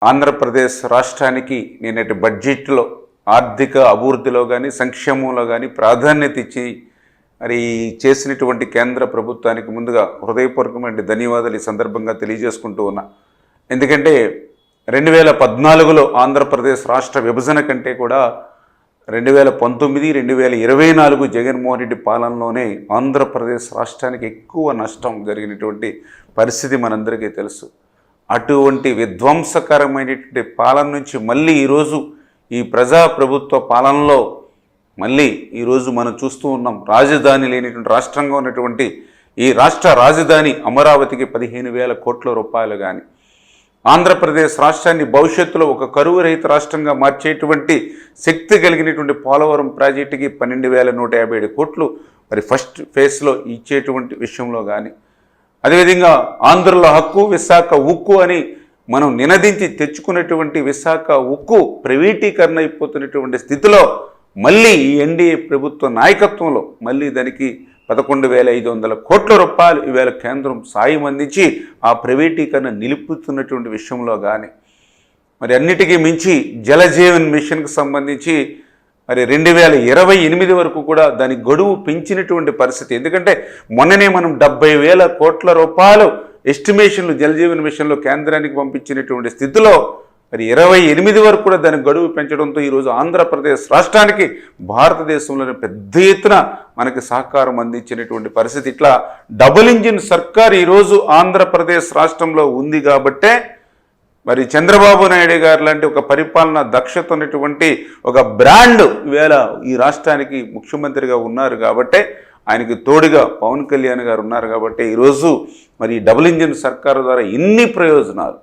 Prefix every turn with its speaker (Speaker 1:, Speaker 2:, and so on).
Speaker 1: ఆంధ్రప్రదేశ్ రాష్ట్రానికి నేటి బడ్జెట్లో ఆర్థిక అభివృద్ధిలో కానీ సంక్షేమంలో కానీ ప్రాధాన్యత ఇచ్చి మరి చేసినటువంటి కేంద్ర ప్రభుత్వానికి ముందుగా హృదయపూర్వకమైన ధన్యవాదాలు ఈ సందర్భంగా తెలియజేసుకుంటూ ఉన్నా. ఎందుకంటే 2014లో ఆంధ్రప్రదేశ్ రాష్ట్ర విభజన కంటే కూడా 2019, 2024 జగన్మోహన్ రెడ్డి పాలనలోనే ఆంధ్రప్రదేశ్ రాష్ట్రానికి ఎక్కువ నష్టం జరిగినటువంటి పరిస్థితి మనందరికీ తెలుసు. అటువంటి విధ్వంసకరమైనటువంటి పాలన నుంచి మళ్ళీ ఈరోజు ఈ ప్రజాప్రభుత్వ పాలనలో మళ్ళీ ఈరోజు మనం చూస్తూ ఉన్నాం. రాజధాని లేనిటువంటి రాష్ట్రంగా ఉన్నటువంటి ఈ రాష్ట్ర రాజధాని అమరావతికి 15,000 కోట్ల రూపాయలు కానీ, ఆంధ్రప్రదేశ్ రాష్ట్రాన్ని భవిష్యత్తులో ఒక కరువు రహిత రాష్ట్రంగా మార్చేటువంటి శక్తి కలిగినటువంటి పోలవరం ప్రాజెక్టుకి 12,157 కోట్లు మరి ఫస్ట్ ఫేజ్లో ఇచ్చేటువంటి విషయంలో కానీ, అదేవిధంగా ఆంధ్రుల హక్కు విశాఖ ఉక్కు అని మనం నినదించి తెచ్చుకున్నటువంటి విశాఖ ఉక్కు ప్రైవేటీకరణ అయిపోతున్నటువంటి స్థితిలో మళ్ళీ ఈ ఎన్డీఏ ప్రభుత్వ నాయకత్వంలో మళ్ళీ దానికి 11,500 కోట్ల రూపాయలు ఈవేళ కేంద్రం సాయం అందించి ఆ ప్రైవేటీకరణ నిలుపుతున్నటువంటి విషయంలో కానీ, మరి అన్నిటికీ మించి జలజీవన్ మిషన్కి సంబంధించి మరి 2028 వరకు కూడా దాని గడువు పెంచినటువంటి పరిస్థితి. ఎందుకంటే మొన్ననే మనం 70,000 కోట్ల రూపాయలు ఎస్టిమేషన్లు జలజీవన్ మిషన్లో కేంద్రానికి పంపించినటువంటి స్థితిలో మరి 28 వరకు కూడా దాని గడువు పెంచడంతో ఈరోజు ఆంధ్రప్రదేశ్ రాష్ట్రానికి భారతదేశంలోని పెద్ద ఎత్తున మనకి సహకారం అందించినటువంటి పరిస్థితి. ఇట్లా డబుల్ ఇంజిన్ సర్కార్ ఈరోజు ఆంధ్రప్రదేశ్ రాష్ట్రంలో ఉంది కాబట్టే మరి చంద్రబాబు నాయుడు గారు లాంటి ఒక పరిపాలన దక్షత ఉన్నటువంటి ఒక బ్రాండ్ ఈవేళ ఈ రాష్ట్రానికి ముఖ్యమంత్రిగా ఉన్నారు కాబట్టే, ఆయనకి తోడుగా పవన్ కళ్యాణ్ గారు ఉన్నారు కాబట్టి ఈరోజు మరి డబుల్ ఇంజిన్ సర్కారు ద్వారా ఇన్ని ప్రయోజనాలు